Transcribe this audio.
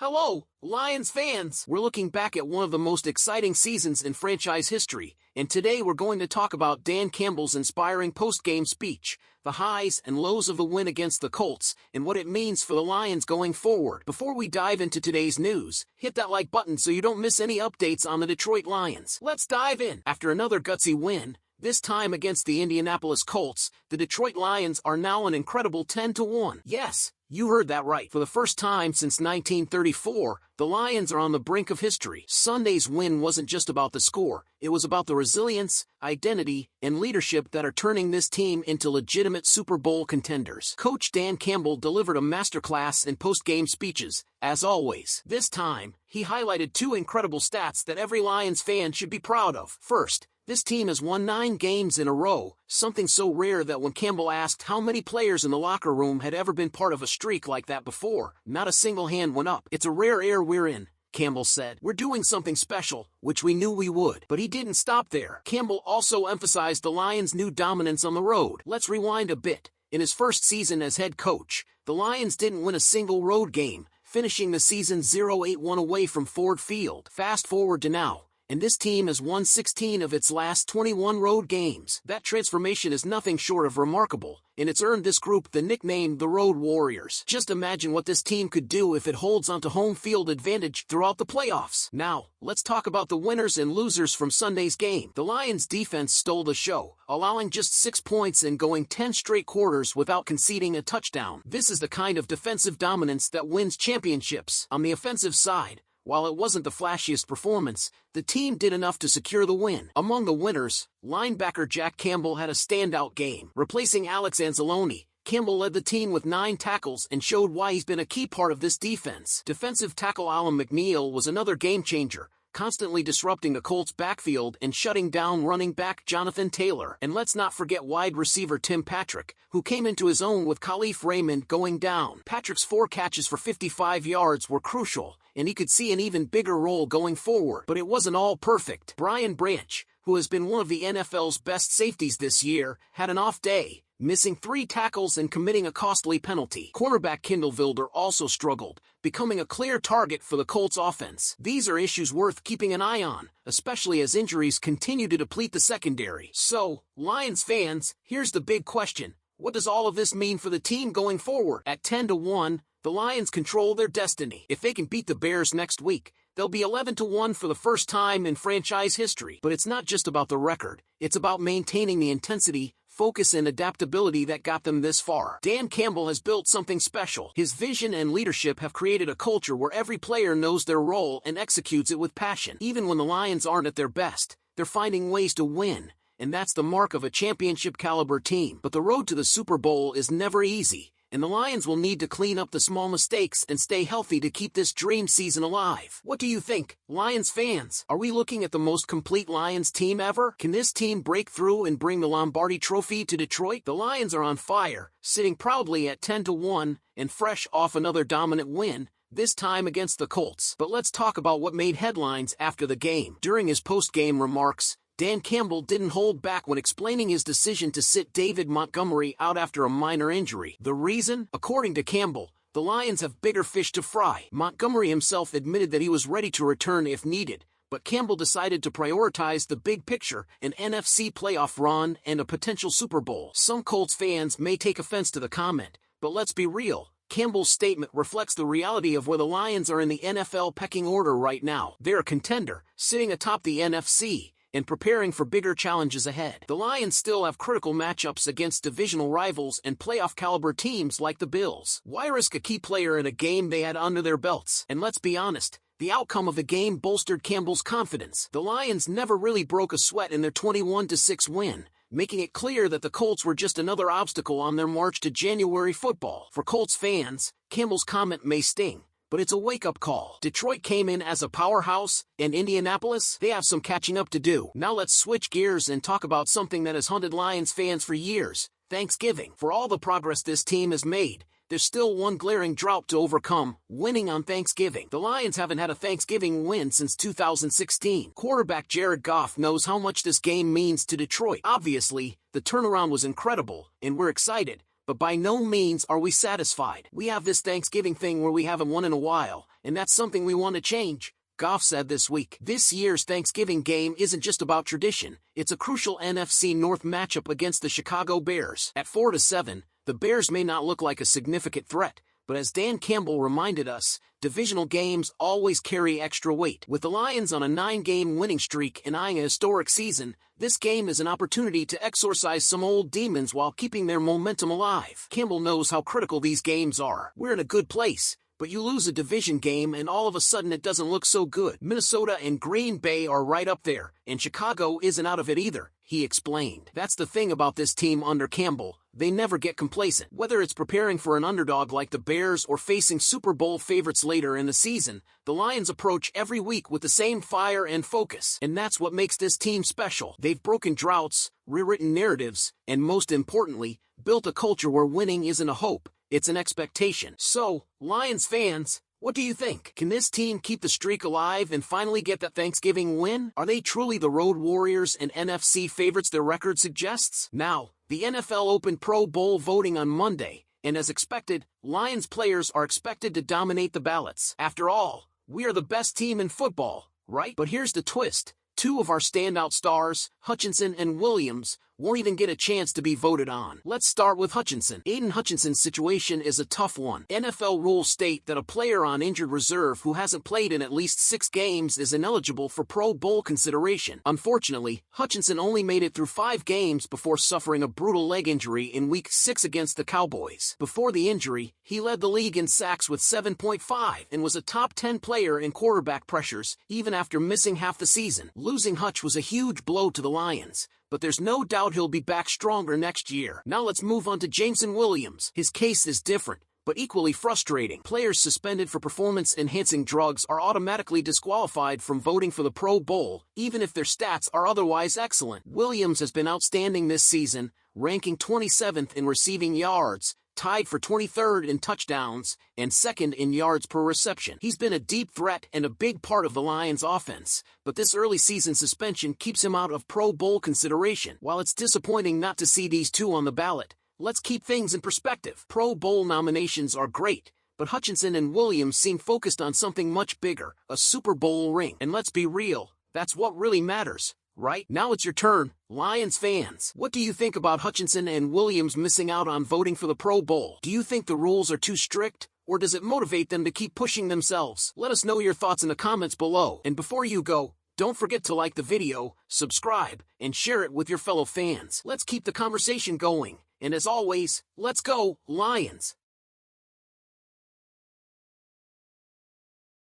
Hello, Lions fans! We're looking back at one of the most exciting seasons in franchise history, and today we're going to talk about Dan Campbell's inspiring post-game speech, the highs and lows of the win against the Colts, and what it means for the Lions going forward. Before we dive into today's news, hit that like button so you don't miss any updates on the Detroit Lions. Let's dive in! After another gutsy win, this time against the Indianapolis Colts, the Detroit Lions are now an incredible 10-1. Yes, you heard that right. For the first time since 1934, the Lions are on the brink of history. Sunday's win wasn't just about the score, it was about the resilience, identity, and leadership that are turning this team into legitimate Super Bowl contenders. Coach Dan Campbell delivered a masterclass in post-game speeches, as always. This time, he highlighted two incredible stats that every Lions fan should be proud of. First, this team has won 9 games in a row, something so rare that when Campbell asked how many players in the locker room had ever been part of a streak like that before, not a single hand went up. "It's a rare era we're in," Campbell said. "We're doing something special," which we knew we would. But he didn't stop there. Campbell also emphasized the Lions' new dominance on the road. Let's rewind a bit. In his first season as head coach, the Lions didn't win a single road game, finishing the season 0-8-1 away from Ford Field. Fast forward to now, and this team has won 16 of its last 21 road games. That transformation is nothing short of remarkable, and it's earned this group the nickname the Road Warriors. Just imagine what this team could do if it holds onto home field advantage throughout the playoffs. Now, let's talk about the winners and losers from Sunday's game. The Lions' defense stole the show, allowing just 6 points and going 10 straight quarters without conceding a touchdown. This is the kind of defensive dominance that wins championships. On the offensive side, while it wasn't the flashiest performance, the team did enough to secure the win. Among the winners, linebacker Jack Campbell had a standout game. Replacing Alex Anzalone, Campbell led the team with 9 tackles and showed why he's been a key part of this defense. Defensive tackle Alan McNeil was another game-changer, constantly disrupting the Colts' backfield and shutting down running back Jonathan Taylor. And let's not forget wide receiver Tim Patrick, who came into his own with Khalif Raymond going down. Patrick's 4 catches for 55 yards were crucial, and he could see an even bigger role going forward. But it wasn't all perfect. Brian Branch, who has been one of the NFL's best safeties this year, had an off day, missing 3 tackles and committing a costly penalty. Cornerback Kendall Vilder also struggled, becoming a clear target for the Colts offense. These are issues worth keeping an eye on, especially as injuries continue to deplete the secondary. So, Lions fans, here's the big question. What does all of this mean for the team going forward? At 10-1, the Lions control their destiny. If they can beat the Bears next week, they'll be 11-1 for the first time in franchise history. But it's not just about the record, it's about maintaining the intensity, focus and adaptability that got them this far. Dan Campbell has built something special. His vision and leadership have created a culture where every player knows their role and executes it with passion. Even when the Lions aren't at their best, they're finding ways to win, and that's the mark of a championship-caliber team. But the road to the Super Bowl is never easy, and the Lions will need to clean up the small mistakes and stay healthy to keep this dream season alive. What do you think, Lions fans? Are we looking at the most complete Lions team ever? Can this team break through and bring the Lombardi Trophy to Detroit? The Lions are on fire, sitting proudly at 10-1 and fresh off another dominant win, this time against the Colts. But let's talk about what made headlines after the game. During his post-game remarks, Dan Campbell didn't hold back when explaining his decision to sit David Montgomery out after a minor injury. The reason? According to Campbell, the Lions have bigger fish to fry. Montgomery himself admitted that he was ready to return if needed, but Campbell decided to prioritize the big picture, an NFC playoff run and a potential Super Bowl. Some Colts fans may take offense to the comment, but let's be real. Campbell's statement reflects the reality of where the Lions are in the NFL pecking order right now. They're a contender, sitting atop the NFC, and preparing for bigger challenges ahead. The Lions still have critical matchups against divisional rivals and playoff-caliber teams like the Bills. Why risk a key player in a game they had under their belts? And let's be honest, the outcome of the game bolstered Campbell's confidence. The Lions never really broke a sweat in their 21-6 win, making it clear that the Colts were just another obstacle on their march to January football. For Colts fans, Campbell's comment may sting, but it's a wake-up call. Detroit came in as a powerhouse, and Indianapolis, they have some catching up to do. Now let's switch gears and talk about something that has haunted Lions fans for years: Thanksgiving. For all the progress this team has made, there's still one glaring drought to overcome: winning on Thanksgiving. The Lions haven't had a Thanksgiving win since 2016. Quarterback Jared Goff knows how much this game means to Detroit. Obviously, the turnaround was incredible, and we're excited, but by no means are we satisfied. We have this Thanksgiving thing where we haven't won in a while, and that's something we want to change, Goff said this week. This year's Thanksgiving game isn't just about tradition, it's a crucial NFC North matchup against the Chicago Bears. At 4-7, the Bears may not look like a significant threat, but as Dan Campbell reminded us, divisional games always carry extra weight. With the Lions on a 9-game winning streak and eyeing a historic season, this game is an opportunity to exorcise some old demons while keeping their momentum alive. Campbell knows how critical these games are. We're in a good place, but you lose a division game and all of a sudden it doesn't look so good. Minnesota and Green Bay are right up there, and Chicago isn't out of it either, he explained. That's the thing about this team under Campbell. They never get complacent. Whether it's preparing for an underdog like the Bears or facing Super Bowl favorites later in the season, the Lions approach every week with the same fire and focus. And that's what makes this team special. They've broken droughts, rewritten narratives, and most importantly, built a culture where winning isn't a hope, it's an expectation. So, Lions fans, what do you think? Can this team keep the streak alive and finally get that Thanksgiving win? Are they truly the road warriors and NFC favorites their record suggests? Now, the NFL opened Pro Bowl voting on Monday, and as expected, Lions players are expected to dominate the ballots. After all, we are the best team in football, right? But here's the twist. Two of our standout stars, Hutchinson and Williams, won't even get a chance to be voted on. Let's start with Hutchinson. Aiden Hutchinson's situation is a tough one. NFL rules state that a player on injured reserve who hasn't played in at least 6 games is ineligible for Pro Bowl consideration. Unfortunately, Hutchinson only made it through 5 games before suffering a brutal leg injury in Week 6 against the Cowboys. Before the injury, he led the league in sacks with 7.5 and was a top 10 player in quarterback pressures, even after missing half the season. Losing Hutch was a huge blow to the Lions, but there's no doubt he'll be back stronger next year. Now let's move on to Jameson Williams. His case is different, but equally frustrating. Players suspended for performance-enhancing drugs are automatically disqualified from voting for the Pro Bowl, even if their stats are otherwise excellent. Williams has been outstanding this season, ranking 27th in receiving yards, tied for 23rd in touchdowns, and 2nd in yards per reception. He's been a deep threat and a big part of the Lions' offense, but this early season suspension keeps him out of Pro Bowl consideration. While it's disappointing not to see these two on the ballot, let's keep things in perspective. Pro Bowl nominations are great, but Hutchinson and Williams seem focused on something much bigger, a Super Bowl ring. And let's be real, that's what really matters. Right? Now it's your turn, Lions fans. What do you think about Hutchinson and Williams missing out on voting for the Pro Bowl? Do you think the rules are too strict, or does it motivate them to keep pushing themselves? Let us know your thoughts in the comments below. And before you go, don't forget to like the video, subscribe, and share it with your fellow fans. Let's keep the conversation going. And as always, let's go, Lions!